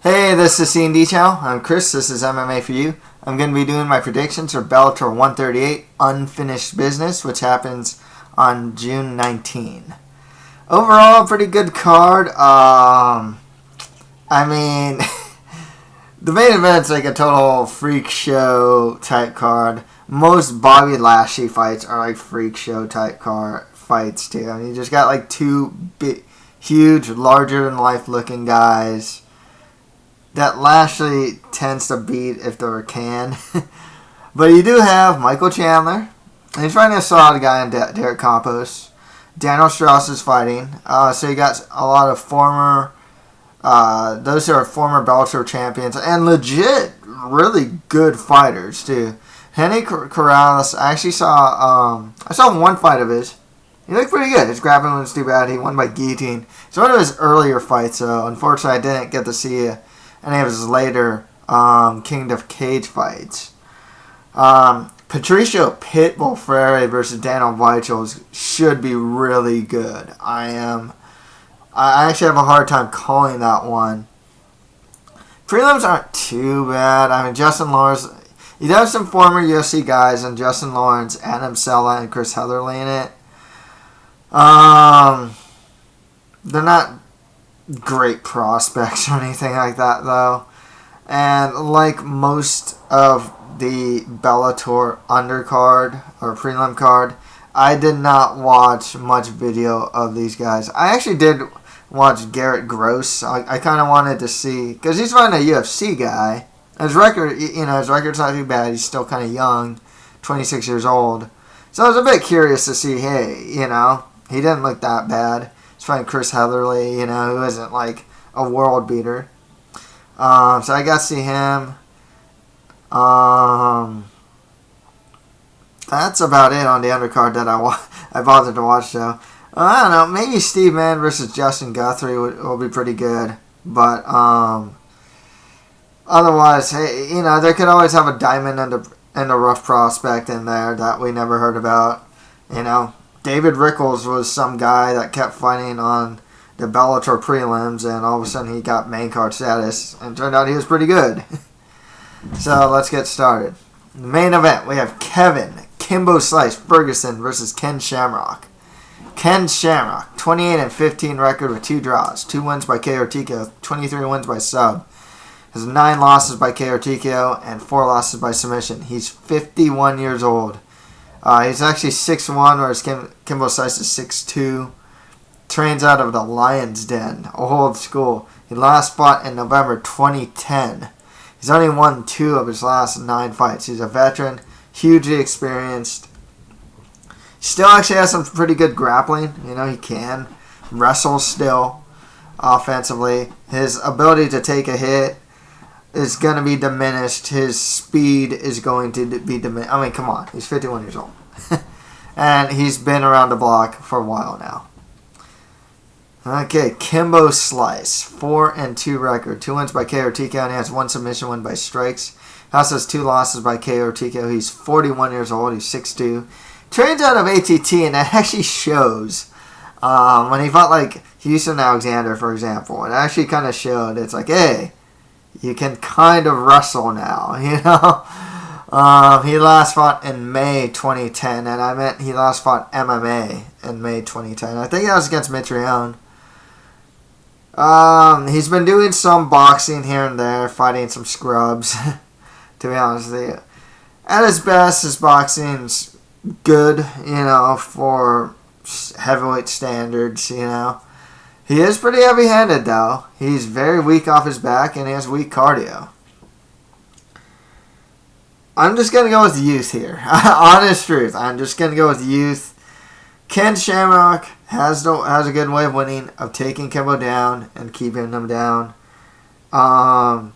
Hey, this is Scene Detail. I'm Chris. This is MMA for you. I'm going to be doing my predictions for Bellator 138 Unfinished Business, which happens on June 19. Overall, pretty good card. The main event's like a total freak show type card. Most Bobby Lashley fights are like freak show type fights too. I mean, you just got like two huge, larger than life looking guys that Lashley tends to beat if there can. But you do have Michael Chandler. And he's fighting a solid guy in Derek Campos. Daniel Straus is fighting. So you got a lot of those who are former Bellator champions and legit, really good fighters too. Henry Corrales, I actually saw one fight of his. He looked pretty good. His grappling was too bad. He won by guillotine. It's one of his earlier fights, though. Unfortunately, I didn't get to see any of his later King of Cage fights. Patricio Pitbull Freire versus Daniel Weichel should be really good. I actually have a hard time calling that one. Prelims aren't too bad. I mean, Justin Lawrence, you have some former UFC guys and Justin Lawrence, Adam Cella, and Chris Heatherly in it. They're not great prospects or anything like that, though. And like most of the Bellator undercard or prelim card, I did not watch much video of these guys. I actually did watch Garrett Gross. I kind of wanted to see, because he's fighting a UFC guy. His record's not too bad. He's still kind of young, 26 years old. So I was a bit curious to see, he didn't look that bad. He's fighting Chris Heatherly, who isn't like a world beater. So I got to see him. That's about it on the undercard that I bothered to watch, though. I don't know. Maybe Steve Mann versus Justin Guthrie will be pretty good. But otherwise, hey, they could always have a diamond and a rough prospect in there that we never heard about. David Rickles was some guy that kept fighting on the Bellator prelims, and all of a sudden he got main card status, and it turned out he was pretty good. So let's get started. The main event, we have Kimbo Slice Ferguson versus Ken Shamrock. Ken Shamrock, 28-15 record with 2 draws, 2 wins by KO TKO, 23 wins by sub. Has 9 losses by KO TKO and 4 losses by submission. He's 51 years old. He's actually 6'1", whereas Kimbo Slice is 6'2". Trains out of the Lion's Den, old school. He last fought in November 2010. He's only won 2 of his last 9 fights. He's a veteran, hugely experienced. Still actually has some pretty good grappling. He can wrestle still offensively. His ability to take a hit is going to be diminished. His speed is going to be diminished. I mean, come on. He's 51 years old. And he's been around the block for a while now. Okay, Kimbo Slice, 4-2 record. 2 wins by KO TKO, and he has 1 submission win by strikes. He also has 2 losses by KO TKO. He's 41 years old. He's 6'2". Trains out of ATT, and that actually shows. When he fought like Houston Alexander, for example, it actually kind of showed. It's like, hey, you can kind of wrestle now, He last fought in May 2010, and I meant he last fought MMA in May 2010. I think that was against Mitrione. He's been doing some boxing here and there, fighting some scrubs, to be honest with you. At his best, his boxing's good, for heavyweight standards, He is pretty heavy-handed, though. He's very weak off his back, and he has weak cardio. I'm just going to go with youth here. Honest truth. I'm just going to go with youth. Ken Shamrock has a good way of winning, of taking Kimbo down and keeping him down. However,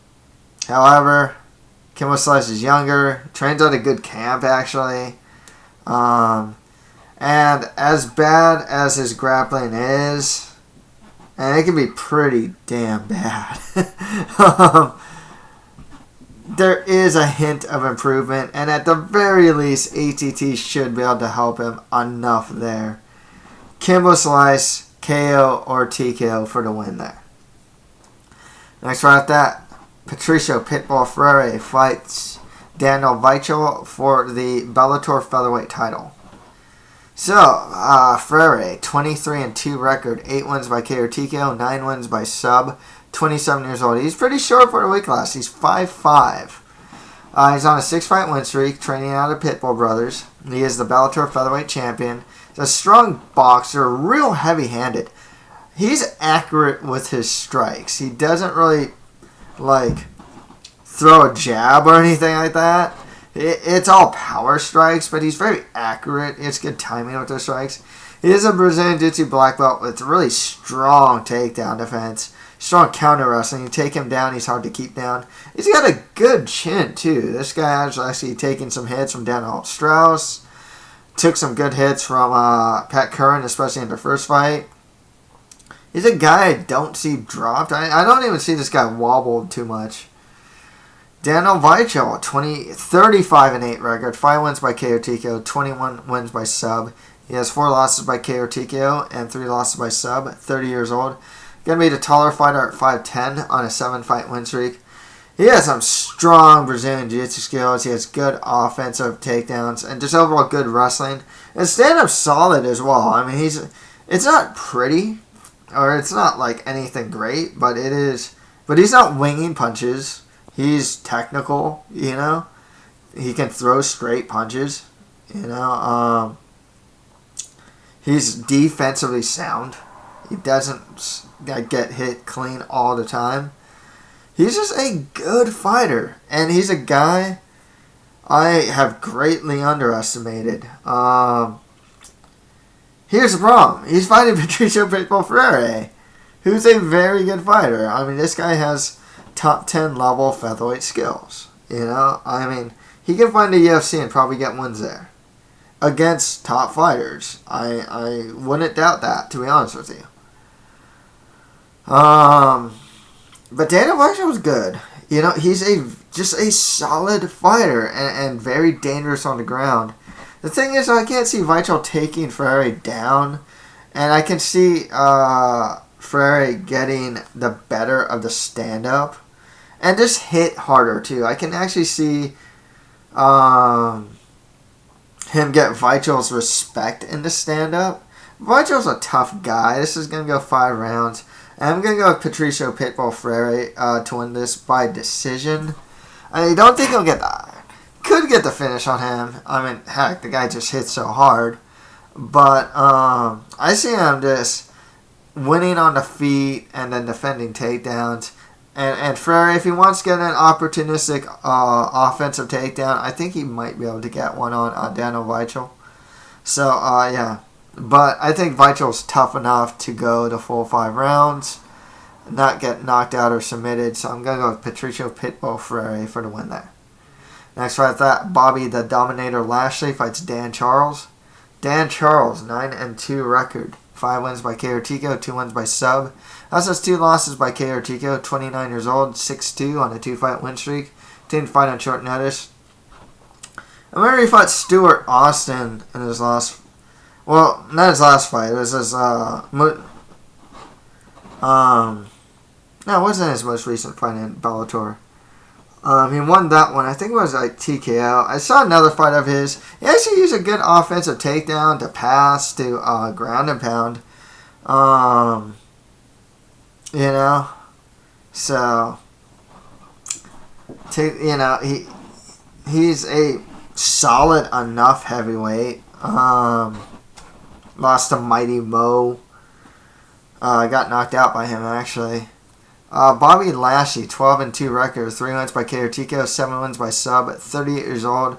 Kimbo Slice is younger. Trains at a good camp, actually. And as bad as his grappling is, and it can be pretty damn bad, there is a hint of improvement, and at the very least, ATT should be able to help him enough there. Kimbo Slice, KO or TKO for the win there. Next right after that, Patricio Pitbull Freire fights Daniel Weichel for the Bellator Featherweight title. So, Freire, 23-2 record, 8 wins by KO TKO, 9 wins by sub, 27 years old. He's pretty short for the weight class. He's 5'5". He's on a 6-fight win streak, training out of Pitbull Brothers. He is the Bellator Featherweight champion. He's a strong boxer, real heavy-handed. He's accurate with his strikes. He doesn't really, throw a jab or anything like that. It's all power strikes, but he's very accurate. It's good timing with those strikes. He is a Brazilian Jiu-Jitsu black belt with really strong takedown defense. Strong counter wrestling. You take him down, he's hard to keep down. He's got a good chin, too. This guy has actually taken some hits from Daniel Straus. Took some good hits from Pat Curran, especially in the first fight. He's a guy I don't see dropped. I don't even see this guy wobbled too much. Daniel Weichel, 35-8 record, 5 wins by KO TKO, 21 wins by sub. He has 4 losses by KO TKO and 3 losses by sub. 30 years old. Gonna be the taller fighter at 5'10" on a 7-fight win streak. He has some strong Brazilian Jiu-Jitsu skills. He has good offensive takedowns and just overall good wrestling. And stand-up solid as well. I mean, it's not pretty or it's not anything great, but it is. But he's not winging punches. He's technical, you know. He can throw straight punches, you know. He's defensively sound. He doesn't get hit clean all the time. He's just a good fighter. And he's a guy I have greatly underestimated. Here's the problem. He's fighting Patricio Pitbull Freire, who's a very good fighter. I mean, this guy has top 10 level featherweight skills. You know, I mean, he can find the UFC and probably get wins there against top fighters. I wouldn't doubt that, to be honest with you. But Daniel Weichel was good. You know, he's just a solid fighter and very dangerous on the ground. The thing is, I can't see Weichel taking Freire down, and I can see Freire getting the better of the stand-up and just hit harder too. I can actually see him get Weichel's respect in the stand-up. Weichel's a tough guy. This is going to go 5 rounds. And I'm going to go with Patricio Pitbull Freire to win this by decision. I don't think he'll get that. Could get the finish on him. I mean, heck, the guy just hits so hard. But I see him just winning on the feet and then defending takedowns. And Freire, if he wants to get an opportunistic offensive takedown, I think he might be able to get one on Daniel Weichel. So, yeah. But I think Weichel's tough enough to go the full 5 rounds, not get knocked out or submitted. So I'm going to go with Patricio Pitbull Freire for the win there. Next fight, that Bobby the Dominator Lashley fights Dan Charles. Dan Charles, 9-2 record. 5 wins by KO TKO, 2 wins by sub. Also has 2 losses by KO TKO, 29 years old, 6'2" on a 2-fight win streak. Didn't fight on short notice. I remember he fought Stuart Austin in his last... Well, not his last fight. It was his... No, it wasn't his most recent fight in Bellator. He won that one. I think it was TKO. I saw another fight of his. He actually used a good offensive takedown to pass to ground and pound. You know, so he's a solid enough heavyweight. Lost to Mighty Mo. Got knocked out by him actually. Bobby Lashley, 12-2 record, 3 wins by KO TKO, 7 wins by sub, 38 years old.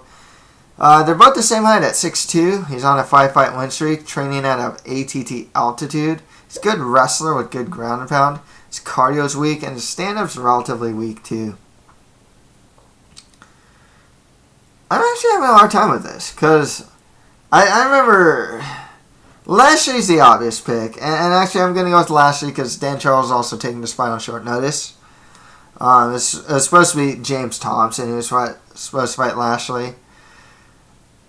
They're both the same height at 6'2". He's on a 5-fight win streak, training at ATT altitude. He's a good wrestler with good ground and pound. His cardio's weak, and his stand-up's relatively weak too. I'm actually having a hard time with this, because I remember... Lashley's the obvious pick, and actually I'm going to go with Lashley because Dan Charles is also taking this fight on short notice. It's supposed to be James Thompson who's supposed to fight Lashley.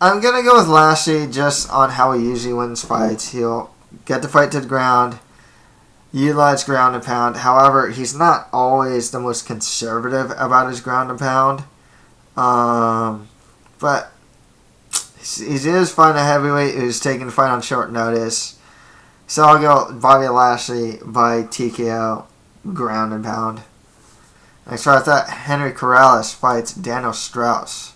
I'm going to go with Lashley just on how he usually wins fights. He'll get the fight to the ground, utilize ground and pound. However, he's not always the most conservative about his ground and pound. But he is fighting a heavyweight who's taking the fight on short notice. So I'll go Bobby Lashley by TKO, ground and pound. Next fight, that Henry Corrales fights Daniel Straus.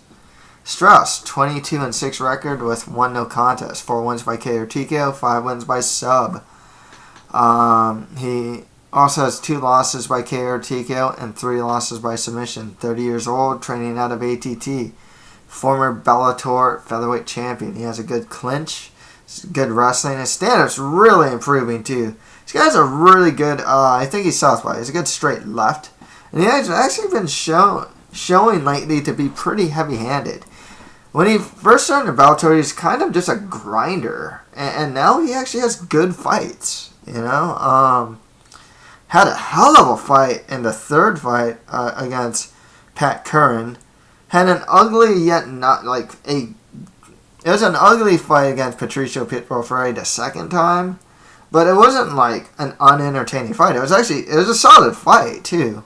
Straus, 22-6 record with 1 no contest, 4 wins by KO or TKO, 5 wins by sub. He also has 2 losses by KO or TKO and 3 losses by submission. 30 years old, training out of ATT. Former Bellator featherweight champion. He has a good clinch, good wrestling. His stand-up's really improving too. This guy's a really good, I think he's southpaw. He's a good straight left. And he has actually been showing lately to be pretty heavy-handed. When he first started in Bellator, he's kind of just a grinder. And now he actually has good fights, you know. Had a hell of a fight in the third fight against Pat Curran. Had an ugly, yet not like a... It was an ugly fight against Patricio Freire the second time. But it wasn't like an unentertaining fight. It was a solid fight, too.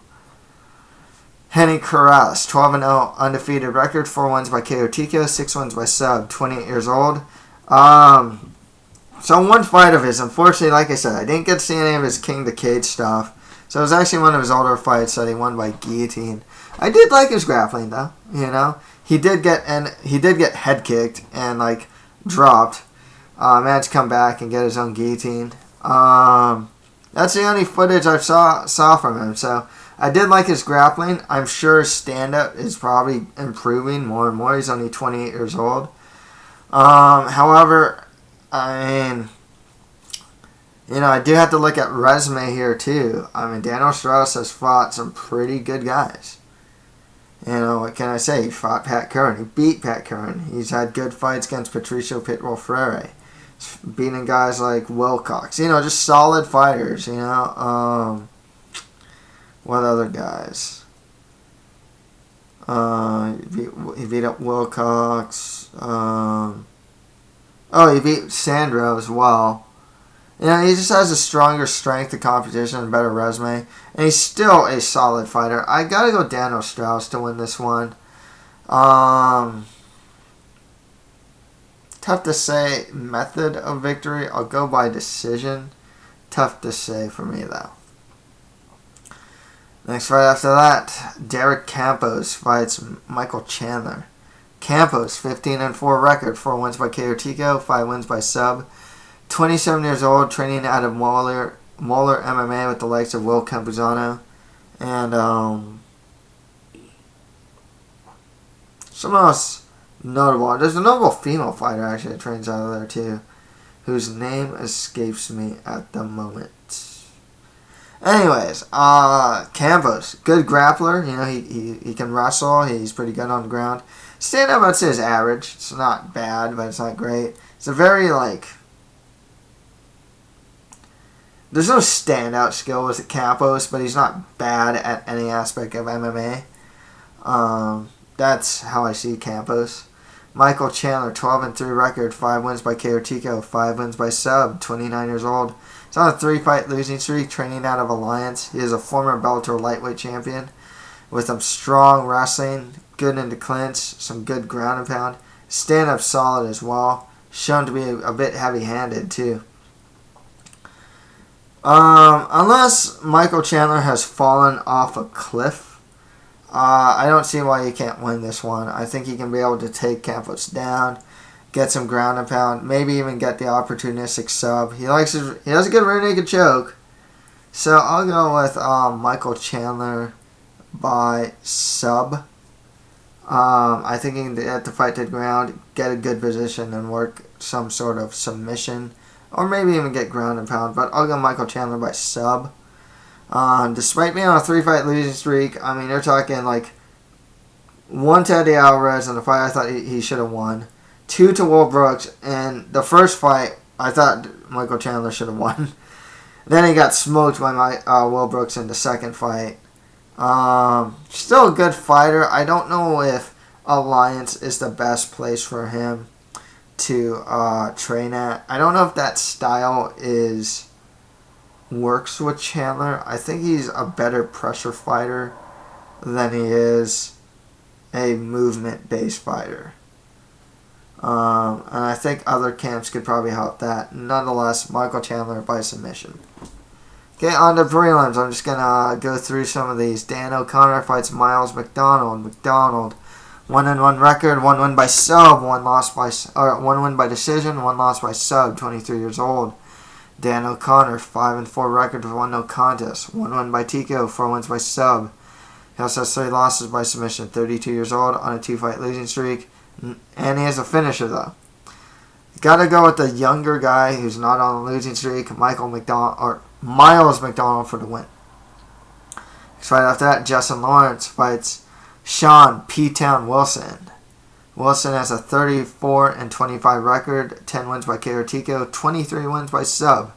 Henry Corrales, 12-0 undefeated record, 4 wins by KO TKO, 6 wins by sub, 28 years old. So one fight of his, unfortunately, like I said, I didn't get to see any of his King the Cage stuff. So it was actually one of his older fights that he won by guillotine. I did like his grappling though, you know. He did get head kicked and like dropped. Managed to come back and get his own guillotine. That's the only footage I saw from him. So I did like his grappling. I'm sure stand-up is probably improving more and more. He's only 28 years old. However, I mean, you know, I do have to look at resume here too. I mean, Daniel Straus has fought some pretty good guys. You know, what can I say? He fought Pat Curran. He beat Pat Curran. He's had good fights against Patricio Freire. He's beating guys like Wilcox. You know, just solid fighters, you know. What other guys? He beat up Wilcox. He beat Sandro as well. You know, he just has a stronger strength of competition and better resume. And he's still a solid fighter. I gotta go Daniel Straus to win this one. Tough to say method of victory. I'll go by decision. Tough to say for me, though. Next fight after that, Derek Campos fights Michael Chandler. Campos, 15-4 record, 4 wins by KO TKO, 5 wins by sub. 27 years old, training out of Mueller MMA with the likes of Will Campuzano. And someone else notable. There's a notable female fighter actually that trains out of there too, whose name escapes me at the moment. Anyways, Campos, good grappler. You know, he can wrestle. He's pretty good on the ground. Stand up, I'd say, is average. It's not bad, but it's not great. It's a very, like... There's no standout skill with Campos, but he's not bad at any aspect of MMA. That's how I see Campos. Michael Chandler, 12-3 record, 5 wins by KO TKO, 5 wins by sub, 29 years old. He's on a 3-fight losing streak, training out of Alliance. He is a former Bellator lightweight champion with some strong wrestling, good into clinch, some good ground and pound. Stand-up solid as well. Shown to be a bit heavy-handed too. Unless Michael Chandler has fallen off a cliff, I don't see why he can't win this one. I think he can be able to take Campos down, get some ground and pound, maybe even get the opportunistic sub. He has a good rear naked choke. So I'll go with Michael Chandler by sub. I think he can get the fight to the ground, get a good position, and work some sort of submission. Or maybe even get ground and pound. But I'll go Michael Chandler by sub. Despite being on a 3-fight losing streak, I mean, they're talking like 1 to Eddie Alvarez in the fight I thought he should have won. 2 to Will Brooks. And the first fight, I thought Michael Chandler should have won. Then he got smoked by Will Brooks in the second fight. Still a good fighter. I don't know if Alliance is the best place for him to train at. I don't know if that style is works with Chandler. I think he's a better pressure fighter than he is a movement-based fighter. And I think other camps could probably help that. Nonetheless, Michael Chandler by submission. Okay, on to prelims. I'm just going to go through some of these. Dan O'Connor fights Miles McDonald. McDonald, 1-1 record, 1 win by sub, 1 win by decision, 1 loss by sub, 23 years old. Dan O'Connor, 5-4 record with 1 no contest, 1 win by TKO, 4 wins by sub. He also has 3 losses by submission, 32 years old, on a 2-fight losing streak. And he has a finisher, though. Gotta go with the younger guy who's not on a losing streak, Miles McDonald for the win. Right after that, Justin Lawrence fights Sean P-Town Wilson. Wilson has a 34-25 record, 10 wins by KO TKO, 23 wins by sub.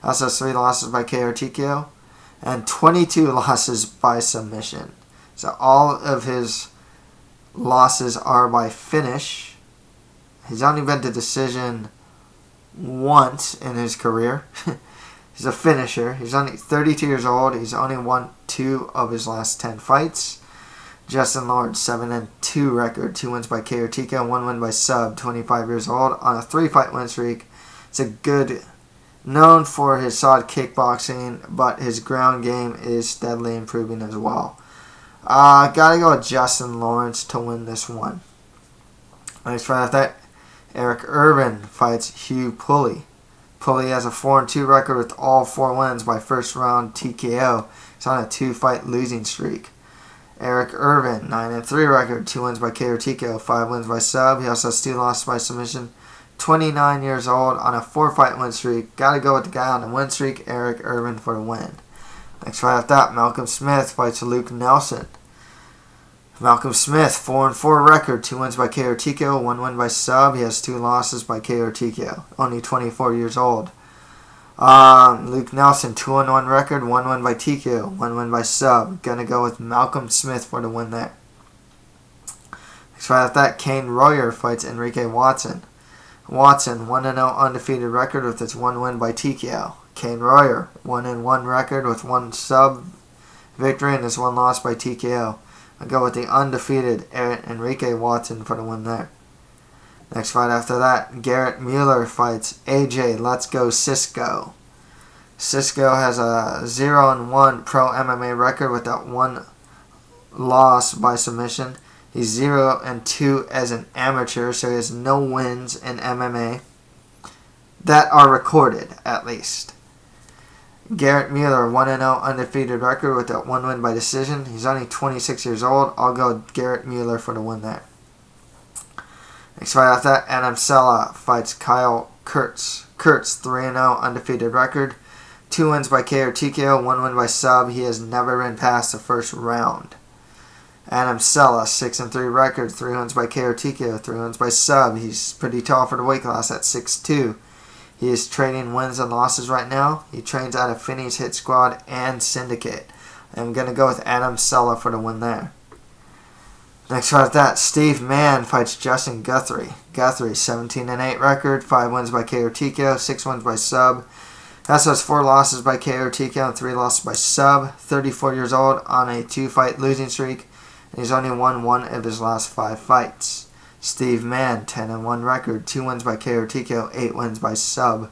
Also has 3 losses by KO TKO, and 22 losses by submission. So all of his losses are by finish. He's only been to decision once in his career. He's a finisher. He's only 32 years old. He's only won 2 of his last 10 fights. Justin Lawrence, 7-2 record, 2 wins by KO TKO, 1 win by sub, 25 years old, on a 3-fight win streak. It's a good, known for his solid kickboxing, but his ground game is steadily improving as well. Gotta go with Justin Lawrence to win this one. Next fight after that, Eric Irvin fights Hugh Pulley. Pulley has a 4-2 record with all 4 wins by first round TKO. He's on a 2-fight losing streak. Eric Irvin, 9-3 record, 2 wins by KO TKO, 5 wins by sub. He also has 2 losses by submission. 29 years old, on a 4-fight win streak. Gotta go with the guy on the win streak, Eric Irvin, for the win. Next fight after that, Malcolm Smith fights Luke Nelson. Malcolm Smith, 4-4 record, 2 wins by KO TKO, 1 win by sub. He has 2 losses by KO TKO. Only 24 years old. Luke Nelson, 2-1 record, 1 win by TKO, 1 win by sub. Gonna go with Malcolm Smith for the win there. Next fight after that, Cain Royer fights Enrique Watson. Watson, 1-0 undefeated record with its 1 win by TKO. Cain Royer, 1-1 record with 1 sub victory and his 1 loss by TKO. I'll go with the undefeated Enrique Watson for the win there. Next fight after that, Garrett Mueller fights AJ Let's Go Siscoe. Siscoe has a 0-1 pro MMA record with that 1 loss by submission. He's 0-2 as an amateur, so he has no wins in MMA that are recorded, at least. Garrett Mueller, 1-0 undefeated record with that 1 win by decision. He's only 26 years old. I'll go with Garrett Mueller for the win there. Next fight after that, Adam Cella fights Kyle Kurtz. Kurtz, 3-0 undefeated record. 2 wins by KO TKO, 1 win by sub. He has never been past the first round. Adam Cella, 6-3 record, 3 wins by KO TKO, 3 wins by sub. He's pretty tall for the weight class at 6'2". He is trading wins and losses right now. He trains out of Finney's Hit Squad and Syndicate. I'm going to go with Adam Cella for the win there. Next fight after that, Steve Mann fights Justin Guthrie. Guthrie, 17-8 record, 5 wins by KO TKO, 6 wins by sub. Also has 4 losses by KO TKO and 3 losses by sub. 34 years old, on a 2-fight losing streak. And he's only won 1 of his last 5 fights. Steve Mann, 10-1 record, 2 wins by KO TKO, 8 wins by sub.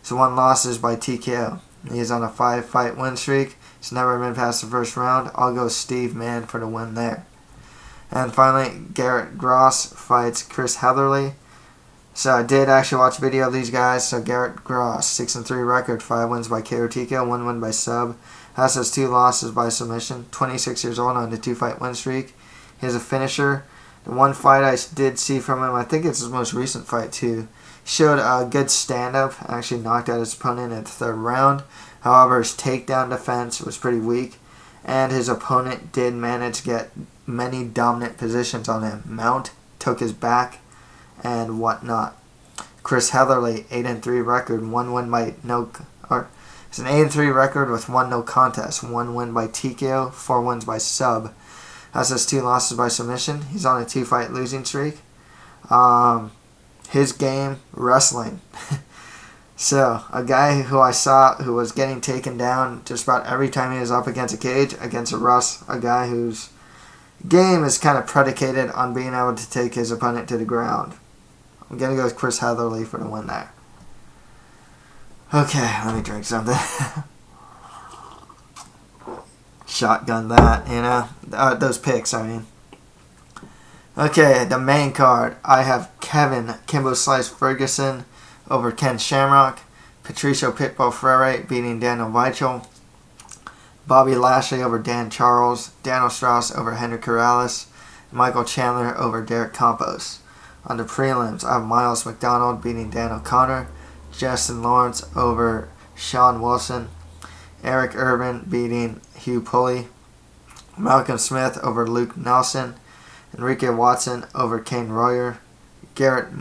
So 1 losses by TKO. He is on a 5-fight win streak. He's never been past the first round. I'll go Steve Mann for the win there. And finally, Garrett Gross fights Chris Heatherly. So I did actually watch a video of these guys. So Garrett Gross, 6-3 record, 5 wins by KO TKO, 1 win by sub. Has 2 losses by submission. 26 years old on a 2-fight win streak. He has a finisher. The 1 fight I did see from him, I think it's his most recent fight too, showed a good stand-up. Actually knocked out his opponent in the 3rd round. However, his takedown defense was pretty weak. And his opponent did manage to get many dominant positions on him. Mount, took his back, and whatnot. Chris Heatherly, 8-3 record, 1 win by it's an 8-3 record with 1 no contest, 1 win by TKO, 4 wins by sub. Has 2 losses by submission. He's on a 2-fight losing streak. His game, wrestling. So, a guy who I saw who was getting taken down just about every time he was up against a cage, against a Russ, a guy whose game is kind of predicated on being able to take his opponent to the ground. I'm going to go with Chris Heatherly for the win there. Okay, let me drink something. Shotgun that, you know. Those picks, I mean. Okay, the main card. I have Kevin Kimbo Slice Ferguson over Ken Shamrock. Patricio Pitbull Freire beating Daniel Weichel. Bobby Lashley over Dan Charles. Daniel Straus over Henry Corrales. Michael Chandler over Derek Campos. On the prelims, I have Miles McDonald beating Dan O'Connor. Justin Lawrence over Sean Wilson. Eric Irvin beating Hugh Pulley. Malcolm Smith over Luke Nelson. Enrique Watson over Cain Royer. Garrett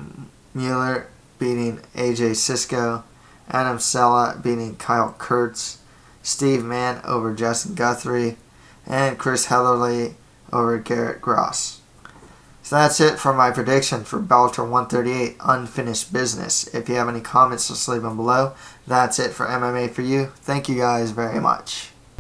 Mueller beating AJ Siscoe. Adam Cella beating Kyle Kurtz. Steve Mann over Justin Guthrie. And Chris Heatherly over Garrett Gross. So that's it for my prediction for Bellator 138 Unfinished Business. If you have any comments, just leave them below. That's it for MMA for you. Thank you guys very much.